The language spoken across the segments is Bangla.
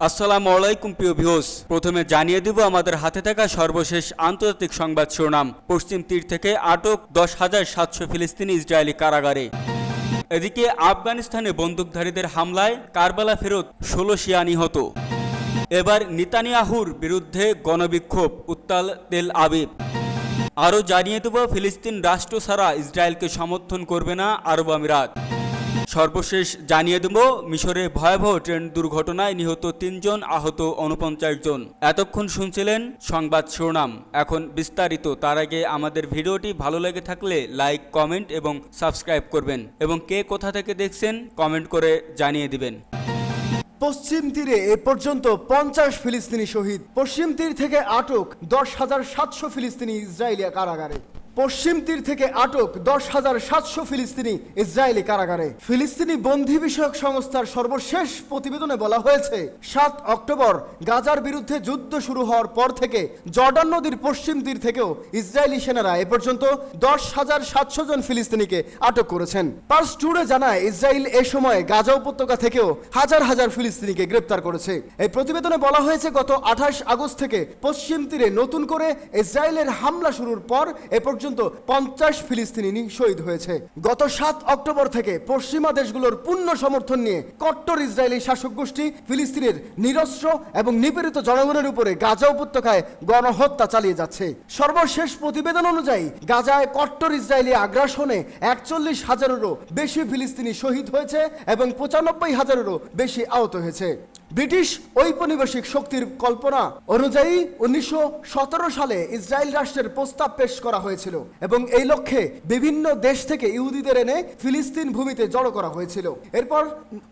আসসালামু আলাইকুম প্রিয় ভিউয়ার্স, প্রথমে জানিয়ে দেব আমাদের হাতে থাকা সর্বশেষ আন্তর্জাতিক সংবাদ শিরোনাম। পশ্চিম তীর থেকে আটক 10,700 ফিলিস্তিনি ইসরায়েলি কারাগারে। এদিকে আফগানিস্তানে বন্দুকধারীদের হামলায় কারবালা ফেরত 16 শিয়া নিহত। এবার নেতানিয়াহুর বিরুদ্ধে গণবিক্ষোভ, উত্তাল তেল আবিব। আরও জানিয়ে দেব ফিলিস্তিন রাষ্ট্র ছাড়া ইসরায়েলকে সমর্থন করবে না আরব আমিরাত। সর্বশেষ জানিয়ে দেব মিশরে ভয়াবহ ট্রেন দুর্ঘটনায় নিহত 3 জন, আহত 49 জন। এতক্ষণ শুনছিলেন সংবাদ শিরোনাম, এখন বিস্তারিত। তার আগে আমাদের ভিডিওটি ভালো লেগে থাকলে লাইক, কমেন্ট এবং সাবস্ক্রাইব করবেন এবং কে কোথা থেকে দেখছেন কমেন্ট করে জানিয়ে দিবেন। পশ্চিম তীরে এ পর্যন্ত 50 ফিলিস্তিনি শহীদ। পশ্চিম তীর থেকে আটক 10,700 ফিলিস্তিনি ইসরায়েলি কারাগারে। পশ্চিম তীর থেকে আটক 10,700 ফিলিস্তিনি ইসরায়েলি কারাগারে। ফিলিস্তিনি বন্দী বিষয়ক সংস্থার সর্বশেষ প্রতিবেদনে বলা হয়েছে, 7 অক্টোবর গাজার বিরুদ্ধে যুদ্ধ শুরু হওয়ার পর থেকে জর্ডান নদীর পশ্চিম তীর থেকেও ইসরায়েলি সেনারা এ পর্যন্ত 10,700 জন ফিলিস্তিনিকে আটক করেছেন। পার্স টুডে জানায়, ইসরায়েল এ সময় গাজা উপত্যকা থেকেও হাজার হাজার ফিলিস্তিনিকে গ্রেপ্তার করেছে। এই প্রতিবেদনে বলা হয়েছে, গত 28 আগস্ট থেকে পশ্চিম তীরে নতুন করে ইসরায়েলের হামলা শুরুর পর এ পর্যন্ত 50 ফিলিস্তিনি শহীদ হয়েছে। গত 7 অক্টোবর থেকে পশ্চিমা দেশগুলোর পূর্ণ সমর্থন নিয়ে কট্টর ইসরায়েলি শাসক গোষ্ঠী ফিলিস্তিনের নিরস্ত্র এবং নিপীড়িত জনগণের উপরে গাজা উপত্যকায় গণহত্যা চালিয়ে যাচ্ছে। সর্বশেষ প্রতিবেদন অনুযায়ী গাজায় কট্টর ইসরায়েলি আগ্রাসনে 41,000-এরও বেশি ফিলিস্তিনি শহীদ হয়েছে এবং 95,000-এরও বেশি আহত হয়েছে। ব্রিটিশ ঔপনিবেশিক শক্তির কল্পনা অনুযায়ী 1917 সালে ইসরায়েল রাষ্ট্রের প্রস্তাব পেশ করা হয়েছিল এবং এই লক্ষ্যে বিভিন্ন দেশ থেকে ইহুদিদের এনে ফিলিস্তিন ভূমিতে জড়ো করা হয়েছিল। এরপর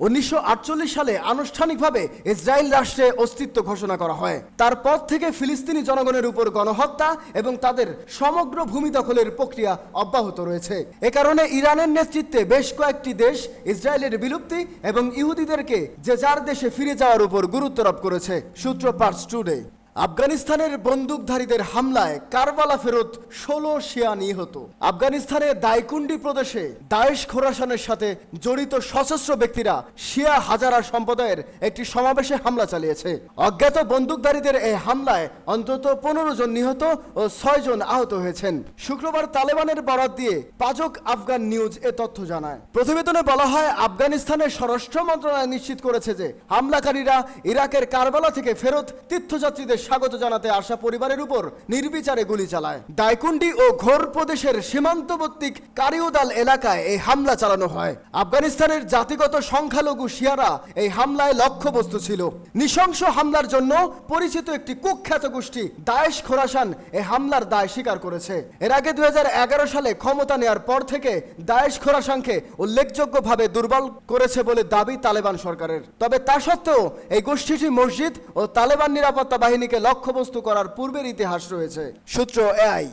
1948 সালে আনুষ্ঠানিকভাবে ইসরায়েল রাষ্ট্রে অস্তিত্ব ঘোষণা করা হয়। তারপর থেকে ফিলিস্তিনি জনগণের উপর গণহত্যা এবং তাদের সমগ্র ভূমি দখলের প্রক্রিয়া অব্যাহত রয়েছে। এ কারণে ইরানের নেতৃত্বে বেশ কয়েকটি দেশ ইসরায়েলের বিলুপ্তি এবং ইহুদিদেরকে যে যার দেশে ফিরে যাওয়ার উপর গুরুত্বারোপ করেছে। সূত্র পার্স টুডে। আফগানিস্তানের বন্দুকধারীদের হামলায় কারবালা ফেরত 16 শিয়া নিহত। আফগানিস্তানের দাইকুন্ডি প্রদেশে দায়েশ খোরাসানের সাথে জড়িত সশস্ত্র ব্যক্তিরা শিয়া হাজারা সম্প্রদায়ের একটি সমাবেশে হামলা চালিয়েছে। অজ্ঞাত বন্দুকধারীদের এই হামলায় অন্তত 15 জন নিহত ও 6 জন আহত হয়েছেন। শুক্রবার তালেবানের বরাত দিয়ে পাজক আফগান নিউজ এ তথ্য জানায়। প্রতিবেদনে বলা হয়, আফগানিস্তানের স্বরাষ্ট্র মন্ত্রণালয় নিশ্চিত করেছে যে হামলাকারীরা ইরাকের কারবালা থেকে ফেরত তীর্থযাত্রীদের স্বাগত জানাতে আসা পরিবারের উপর নির্বিচারে গুলি চালায়। দাইকুন্ডি ও ঘোর প্রদেশের সীমান্তবর্তী কারিউদাল এলাকায় এই হামলা চালানো হয়। আফগানিস্তানের জাতিগত সংখ্যালঘু শিয়ারা এই হামলায় লক্ষ্যবস্তু ছিল। নৃশংস হামলার জন্য পরিচিত একটি কুখ্যাত গোষ্ঠী দায়েশ খোরাসান এই হামলার দায় স্বীকার করেছে। এর আগে 2011 সালে ক্ষমতা নেয়ার পর থেকে দায়েশ খোরাসানকে উল্লেখযোগ্যভাবে দুর্বল করেছে বলে দাবি তালেবান সরকারের। তবে তা সত্ত্বেও এই গোষ্ঠীটি মসজিদ ও তালেবান নিরাপত্তা বাহিনীকে লক্ষ্যবস্তু করার পূর্বের ইতিহাস রয়েছে। সূত্র এআই।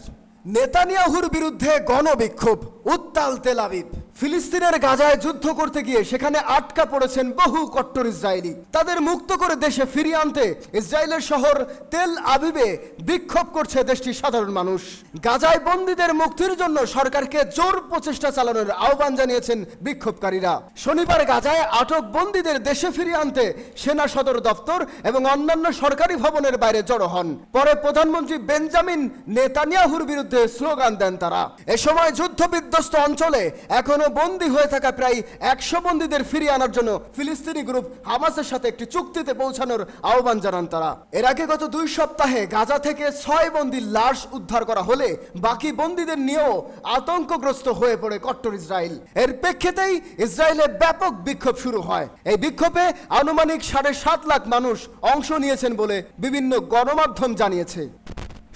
নেতানিয়াহুর বিরুদ্ধে গণবিক্ষোভ, উত্তাল তেল আবিব। ফিলিস্তিনের গাজায় যুদ্ধ করতে গিয়ে সেখানে আটকা পড়েছেন বহু কট্টর ইসরায়েলি। তাদের মুক্ত করে দেশে ফিরিয়ে আনতে ইসরায়েলের শহর তেল আবিবে বিক্ষোভ করছে দেশটির সাধারণ মানুষ। গাজায় বন্দীদের মুক্তির জন্য সরকারকে জোর প্রচেষ্টা চালানোর আহ্বান জানিয়েছেন বিক্ষোভকারীরা। শনিবার গাজায় আটক বন্দীদের দেশে ফিরিয়ে আনতে সেনা সদর দপ্তর এবং অন্যান্য সরকারি ভবনের বাইরে জড়ো হন। পরে প্রধানমন্ত্রী বেঞ্জামিন নেতানিয়াহুর বিরুদ্ধে স্লোগান দেন তারা। এ সময় যুদ্ধ বিধ্বস্ত অঞ্চলে এখনো বন্দী হয়ে থাকা প্রায় 100 বন্দীদের ফিরিয়ে আনার জন্য ফিলিস্তিনি গ্রুপ হামাসের সাথে একটি চুক্তিতে পৌঁছানোর আহ্বান জানান তারা। এর আগে গত 2 সপ্তাহে গাজা থেকে 6 বন্দীর লাশ উদ্ধার করা হলে বাকি বন্দীদের নিয়েও আতঙ্কগ্রস্ত হয়ে পড়ে কট্টর ইসরায়েল। এর প্রেক্ষিতেই ইসরায়েলে ব্যাপক বিক্ষোভ শুরু হয়। এই বিক্ষোভে আনুমানিক 7.5 লাখ মানুষ অংশ নিয়েছেন বলে বিভিন্ন গণমাধ্যম জানিয়েছে।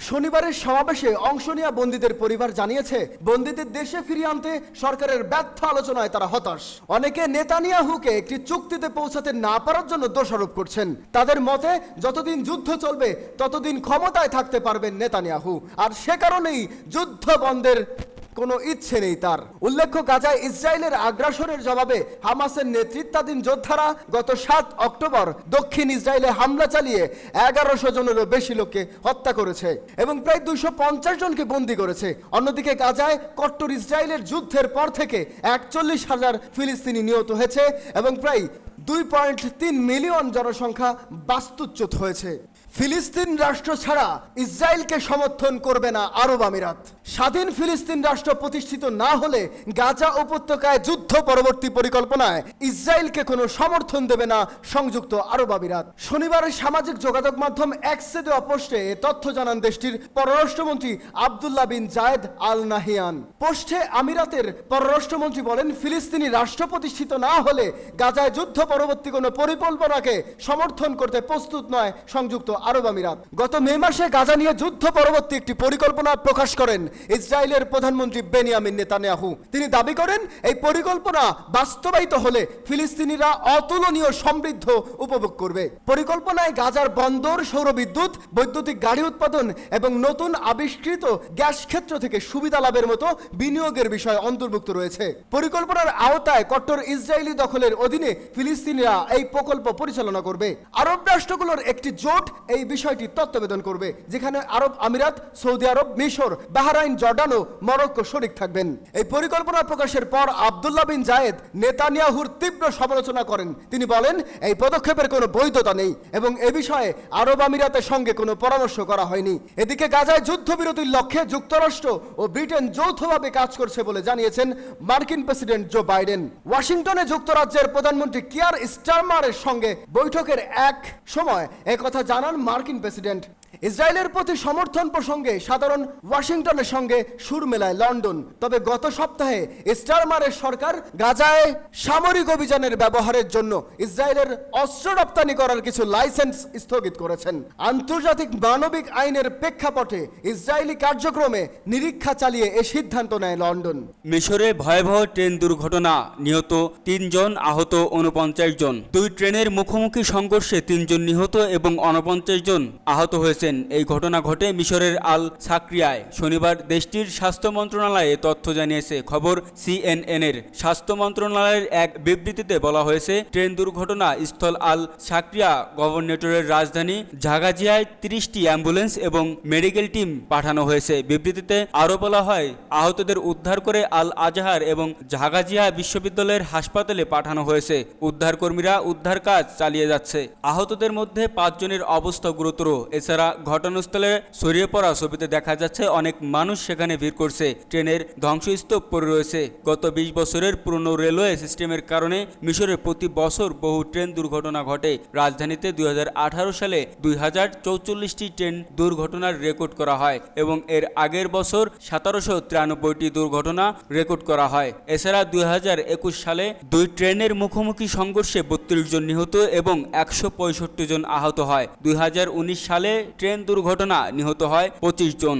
শনিবারের সমাবেশে অংশ নেওয়া বন্দীদের পরিবার জানিয়েছে, বন্দীদের দেশে ফিরিয়ে আনতে সরকারের ব্যর্থ আলোচনায় তারা হতাশ। অনেকে নেতানিয়াহুকে একটি চুক্তিতে পৌঁছাতে না পারার জন্য দোষারোপ করছেন। তাদের মতে, যতদিন যুদ্ধ চলবে ততদিন ক্ষমতায় থাকতে পারবেন নেতানিয়াহু, আর সে কারণেই যুদ্ধ বন্ধের কোনো ইচ্ছে নেই তার। উল্লেখ্য, গাজায় ইসরায়েলের আগ্রাসনের জবাবে হামাসের নেতৃত্বাধীন যোদ্ধারা গত 7 অক্টোবর দক্ষিণ ইসরায়েলে হামলা চালিয়ে 1100 জনেরও বেশি লোককে হত্যা করেছে এবং প্রায় 250 জনকে বন্দী করেছে। অন্যদিকে গাজায় কট্টর ইসরায়েলের যুদ্ধের পর থেকে 41,000 ফিলিস্তিনি নিহত হয়েছে এবং প্রায় 2.3 মিলিয়ন জনসংখ্যা বাস্তুচ্যুত হয়েছে। ফিলিস্তিন রাষ্ট্র ছাড়া ইসরায়েলকে সমর্থন করবে না আরব আমিরাত। স্বাধীন ফিলিস্তিন রাষ্ট্র প্রতিষ্ঠিত না হলে গাজা উপত্যকায় যুদ্ধ পরবর্তী পরিকল্পনায় ইসরায়েলকে কোনো সমর্থন দেবে না সংযুক্ত আরব আমিরাত। শনিবার সামাজিক যোগাযোগ মাধ্যম এক্সে দেওয়া পোস্টে এ তথ্য জানান দেশটির পররাষ্ট্রমন্ত্রী আব্দুল্লাহ বিন জায়েদ আল নাহিয়ান। পোস্টে আমিরাতের পররাষ্ট্রমন্ত্রী বলেন, ফিলিস্তিনি রাষ্ট্র প্রতিষ্ঠিত না হলে গাজায় যুদ্ধ পরবর্তী কোনো পরিকল্পনাকে সমর্থন করতে প্রস্তুত নয় সংযুক্ত আরব আমিরাত। গত মে মাসে গাজা নিয়ে যুদ্ধ পরবর্তী একটি পরিকল্পনা প্রকাশ করেন ইসরায়েলের প্রধানমন্ত্রী বেনিয়ামিন নেতানিয়াহু। তিনি দাবি করেন, এই পরিকল্পনা বাস্তবায়িত হলে ফিলিস্তিনিরা অতুলনীয় সমৃদ্ধ উপভোগ করবে। পরিকল্পনায় গাজার বন্দর, সৌরবিদ্যুৎ, বৈদ্যুতিক গাড়ি উৎপাদন এবং নতুন আবিষ্কৃত গ্যাস ক্ষেত্র থেকে সুবিধা লাভের মতো বিনিয়োগের বিষয় অন্তর্ভুক্ত রয়েছে। পরিকল্পনার আওতায় কট্টর ইসরায়েলি দখলের অধীনে ফিলিস্তিনিরা এই প্রকল্প পরিচালনা করবে। আরব রাষ্ট্রগুলোর একটি জোট এই বিষয়টি তত্ত্বাবধান করবে, যেখানে আরব আমিরাত, সৌদি আরব, মিশর, বাহরাইন, জর্ডান ও মরক্কো শরিক থাকবেন। এই পরিকল্পনা প্রকাশের পর আব্দুল্লাহ বিন জায়েদ নেতানিয়াহুর তীব্র সমালোচনা করেন। তিনি বলেন, এই পদক্ষেপের কোনো বৈধতা নেই এবং এ বিষয়ে আরব আমিরাতের সঙ্গে কোনো পরামর্শ করা হয়নি। এদিকে গাজায় যুদ্ধবিরতির লক্ষ্যে যুক্তরাষ্ট্র ও ব্রিটেন যৌথভাবে কাজ করছে বলে জানিয়েছেন মার্কিন প্রেসিডেন্ট জো বাইডেন। ওয়াশিংটনে যুক্তরাজ্যের প্রধানমন্ত্রী কিয়ার স্টারমারের সঙ্গে বৈঠকের এক সময় একথা জানান মার্কিন প্রেসিডেন্ট। ইসরায়েলের প্রতি সমর্থন প্রসঙ্গে সাধারণ ওয়াশিংটনের সঙ্গে সুর মেলায় লন্ডন। তবে গত সপ্তাহে স্টারমারের সরকার গাজায় সামরিক অভিযানের ব্যবহারের জন্য ইসরায়েলের অস্ত্র রপ্তানি করার কিছু লাইসেন্স স্থগিত করেছেন। আন্তর্জাতিক মানবিক আইনের প্রেক্ষাপটে ইসরায়েলি কার্যক্রমে নিরীক্ষা চালিয়ে এ সিদ্ধান্ত নেয় লন্ডন। মিশরে ভয়াবহ ট্রেন দুর্ঘটনা, নিহত 3 জন, আহত 49 জন। 2 ট্রেনের মুখোমুখি সংঘর্ষে 3 জন নিহত এবং 49 জন আহত হয়েছে। এই ঘটনা ঘটে মিশরের আল সাকরিয়ায়। শনিবার দেশটির স্বাস্থ্য মন্ত্রণালয়ে তথ্য জানিয়েছে খবর CNN এর। স্বাস্থ্য মন্ত্রণালয়ের এক বিবৃতিতে বলা হয়েছে, ট্রেন দুর্ঘটনা স্থল আল সাকরিয়া গভর্নরেটের রাজধানী ঝাগাজিয়ায় 30টি অ্যাম্বুলেন্স এবং মেডিকেল টিম পাঠানো হয়েছে। বিবৃতিতে আরও বলা হয়, আহতদের উদ্ধার করে আল আজহার এবং ঝাগাজিয়া বিশ্ববিদ্যালয়ের হাসপাতালে পাঠানো হয়েছে। উদ্ধারকর্মীরা উদ্ধার কাজ চালিয়ে যাচ্ছে। আহতদের মধ্যে 5 জনের অবস্থা গুরুতর। এছাড়া ঘটনাস্থলে ছড়িয়ে পড়া ছবিতে দেখা যাচ্ছে অনেক মানুষ সেখানে ভিড় করছে। ট্রেনের ধ্বংসস্তূপ পড়ে রয়েছে। গত 20 বছরের পুরনো রেলওয়ে সিস্টেমের কারণে মিশরে প্রতি বছর বহু ট্রেন দুর্ঘটনা ঘটে। রাজধানীতে 2018 সালে 2044টি ট্রেন দুর্ঘটনার রেকর্ড করা হয় এবং এর আগের বছর 1793টি দুর্ঘটনা রেকর্ড করা হয়। এছাড়া 2021 সালে 2 ট্রেনের মুখোমুখি সংঘর্ষে 32 জন নিহত এবং 165 জন আহত হয়। 2019 সালে ট্রেন দুর্ঘটনা নিহত হয় 25 জন।